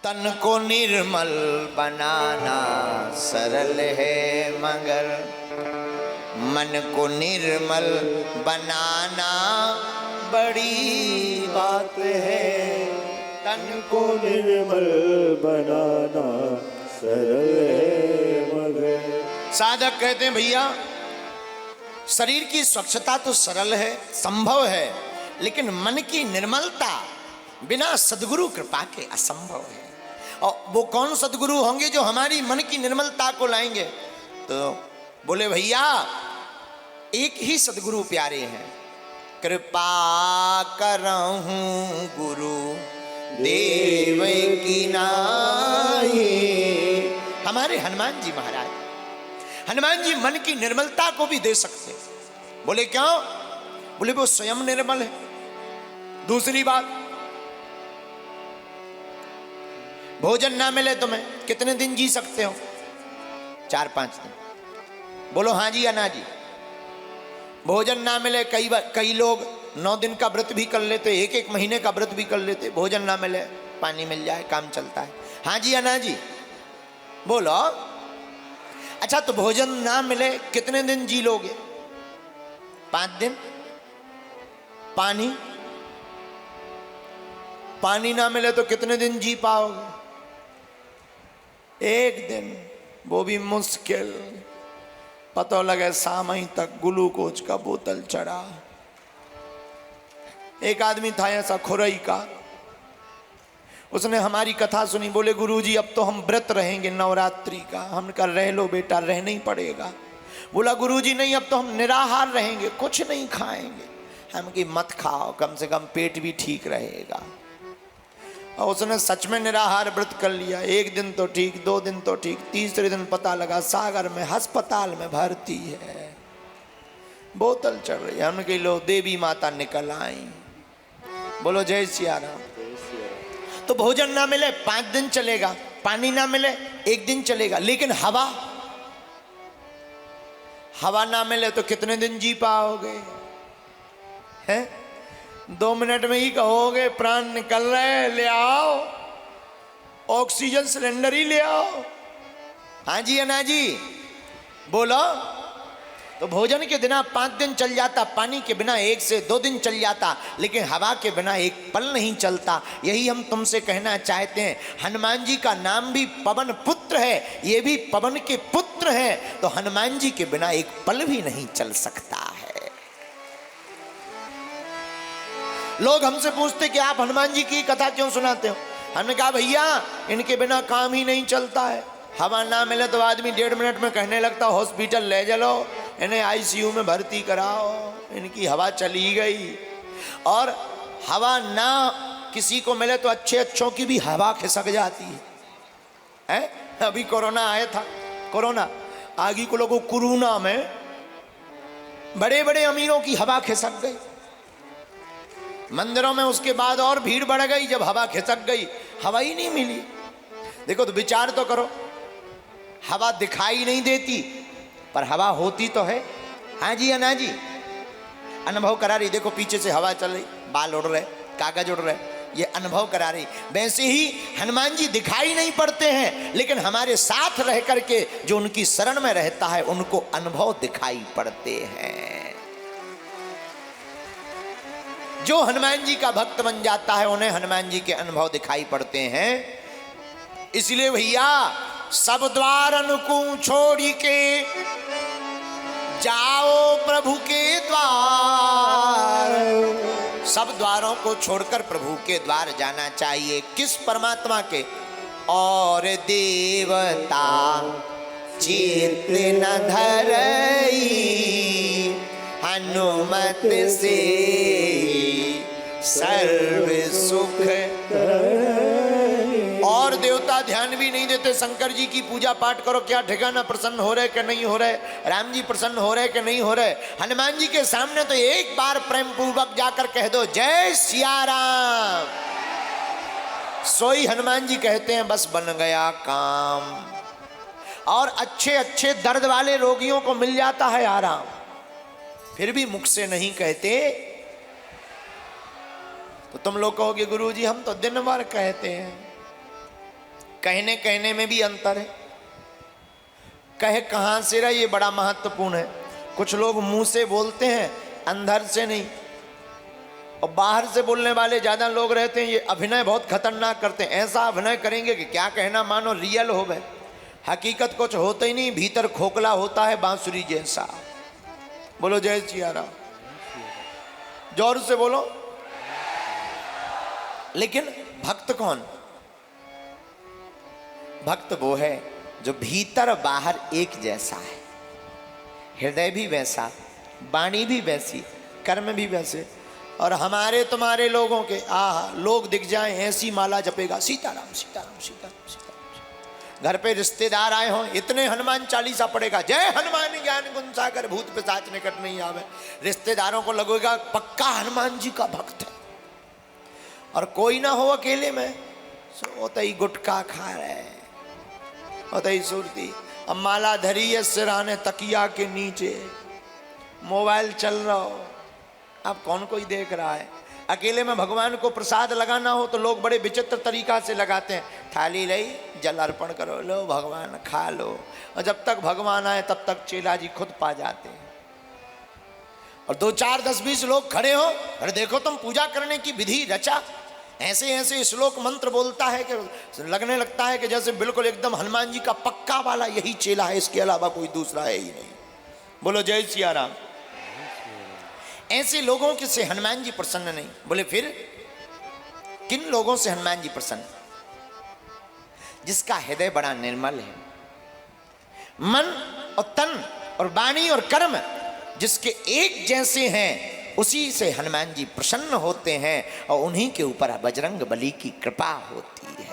तन को निर्मल बनाना सरल है मगर मन को निर्मल बनाना बड़ी बात है। तन को निर्मल बनाना सरल है मगर। साधक कहते हैं भैया शरीर की स्वच्छता तो सरल है, संभव है, लेकिन मन की निर्मलता बिना सद्गुरु कृपा के असंभव है। और वो कौन सद्गुरु होंगे जो हमारी मन की निर्मलता को लाएंगे? तो बोले भैया एक ही सद्गुरु प्यारे हैं, कृपा करहूं गुरु देव की नाई। हमारे हनुमान जी महाराज, हनुमान जी मन की निर्मलता को भी दे सकते। बोले क्यों? बोले वो स्वयं निर्मल है। दूसरी बात, भोजन ना मिले तुम्हें कितने दिन जी सकते हो? 4-5 दिन। बोलो हाँ जी या ना जी। भोजन ना मिले, कई लोग 9 दिन का व्रत भी कर लेते, 1 महीने का व्रत भी कर लेते। भोजन ना मिले, पानी मिल जाए, काम चलता है। हाँ जी या ना जी? बोलो। अच्छा तो भोजन ना मिले कितने दिन जी लोगे? 5 दिन। पानी ना मिले तो कितने दिन जी पाओगे? 1 दिन, वो भी मुश्किल। पता लगे शाम ही तक ग्लूकोज का बोतल चढ़ा। एक आदमी था ऐसा खुरई का, उसने हमारी कथा सुनी। बोले गुरुजी अब तो हम व्रत रहेंगे नवरात्रि का। हम कहा रह लो बेटा, रहना ही पड़ेगा। बोला गुरुजी नहीं अब तो हम निराहार रहेंगे, कुछ नहीं खाएंगे। हम कि मत खाओ, कम से कम पेट भी ठीक रहेगा। और उसने सच में निराहार व्रत कर लिया। 1 दिन तो ठीक, 2 दिन तो ठीक, तीसरे दिन पता लगा सागर में अस्पताल में भर्ती है, बोतल चढ़ रही है। हम कह लो देवी माता निकल आई। बोलो जय सिया राम। तो भोजन ना मिले 5 दिन चलेगा, पानी ना मिले 1 दिन चलेगा, लेकिन हवा ना मिले तो कितने दिन जी पाओगे? हैं? 2 मिनट में ही कहोगे प्राण निकल रहे, ले आओ ऑक्सीजन सिलेंडर ही ले आओ। हाँ जी या ना जी? बोलो। तो भोजन के बिना 5 दिन चल जाता, पानी के बिना 1 से 2 दिन चल जाता, लेकिन हवा के बिना 1 पल नहीं चलता। यही हम तुमसे कहना चाहते हैं। हनुमान जी का नाम भी पवन पुत्र है, ये भी पवन के पुत्र हैं, तो हनुमान जी के बिना 1 पल भी नहीं चल सकता है। लोग हमसे पूछते कि आप हनुमान जी की कथा क्यों सुनाते हो? हमने कहा भैया इनके बिना काम ही नहीं चलता है। हवा ना मिले तो आदमी 1.5 मिनट में कहने लगता हॉस्पिटल ले चलो, इन्हें आईसीयू में भर्ती कराओ, इनकी हवा चली गई। और हवा ना किसी को मिले तो अच्छों की भी हवा खिसक जाती है। अभी कोरोना आया था, कोरोना आगे को लोगों कोरोना में बड़े बड़े अमीरों की हवा खिसक गई मंदिरों में। उसके बाद और भीड़ बढ़ गई जब हवा खिसक गई, हवा ही नहीं मिली। देखो तो विचार तो करो, हवा दिखाई नहीं देती पर हवा होती तो है। हाँ जी या ना जी? अनुभव करा रही। देखो पीछे से हवा चल रही, बाल उड़ रहे, कागज उड़ रहे, ये अनुभव करा रही। वैसे ही हनुमान जी दिखाई नहीं पड़ते हैं, लेकिन हमारे साथ रह करके जो उनकी शरण में रहता है उनको अनुभव दिखाई पड़ते हैं। जो हनुमान जी का भक्त बन जाता है उन्हें हनुमान जी के अनुभव दिखाई पड़ते हैं। इसलिए भैया सब द्वार अनुकूल छोड़ी के जाओ प्रभु के द्वार। सब द्वारों को छोड़कर प्रभु के द्वार जाना चाहिए। किस परमात्मा के? और देवता चित्त न धरई हनुमत से सर्व सुख। और देवता ध्यान भी नहीं देते। शंकर जी की पूजा पाठ करो, क्या ठिकाना प्रसन्न हो रहे कि नहीं हो रहे, राम जी प्रसन्न हो रहे कि नहीं हो रहे। हनुमान जी के सामने तो एक बार प्रेम पूर्वक जाकर कह दो जय सिया राम, सोई हनुमान जी कहते हैं बस बन गया काम। और अच्छे अच्छे दर्द वाले रोगियों को मिल जाता है आराम, फिर भी मुख से नहीं कहते। तो तुम लोग कहोगे गुरुजी हम तो दिन भर कहते हैं। कहने कहने में भी अंतर है। कहे कहाँ से रहा, ये बड़ा महत्वपूर्ण है। कुछ लोग मुंह से बोलते हैं, अंदर से नहीं। और बाहर से बोलने वाले ज्यादा लोग रहते हैं, ये अभिनय बहुत खतरनाक करते हैं। ऐसा अभिनय करेंगे कि क्या कहना मानो रियल हो गए, हकीकत कुछ होता ही नहीं, भीतर खोखला होता है बांसुरी जैसा। बोलो जय सिया राम, जोर से बोलो। लेकिन भक्त कौन? भक्त वो है जो भीतर बाहर एक जैसा है, हृदय भी वैसा, वाणी भी वैसी, कर्म भी वैसे। और हमारे तुम्हारे लोगों के लोग दिख जाएं ऐसी माला जपेगा, सीताराम सीताराम सीताराम सीताराम। घर पे रिश्तेदार आए हों, इतने हनुमान चालीसा पड़ेगा, जय हनुमान ज्ञान गुण सागर भूत पिशाच निकट नहीं आवे। रिश्तेदारों को लगेगा पक्का हनुमान जी का भक्त है। और कोई ना हो अकेले में, सोते ही गुटखा खा रहे, होते ही सुरती। अब माला धरी है सिराने तकिया के नीचे, मोबाइल चल रहा हो, अब कौन कोई देख रहा है। अकेले में भगवान को प्रसाद लगाना हो तो लोग बड़े विचित्र तरीका से लगाते हैं। थाली लाई, जल अर्पण करो, लो भगवान खा लो। और जब तक भगवान आए तब तक चेला जी खुद पा जाते हैं। और 2 4 10 20 लोग खड़े हो, अरे देखो तुम पूजा करने की विधि रचा, ऐसे ऐसे श्लोक मंत्र बोलता है कि लगने लगता है कि जैसे बिल्कुल एकदम हनुमान जी का पक्का वाला यही चेला है, इसके अलावा कोई दूसरा है ही नहीं। बोलो जय सिया राम। ऐसे लोगों के से हनुमान जी प्रसन्न नहीं। बोले फिर किन लोगों से हनुमान जी प्रसन्न? जिसका हृदय बड़ा निर्मल है, मन और तन और वाणी और कर्म जिसके एक जैसे हैं, उसी से हनुमान जी प्रसन्न होते हैं और उन्हीं के ऊपर बजरंग बली की कृपा होती है।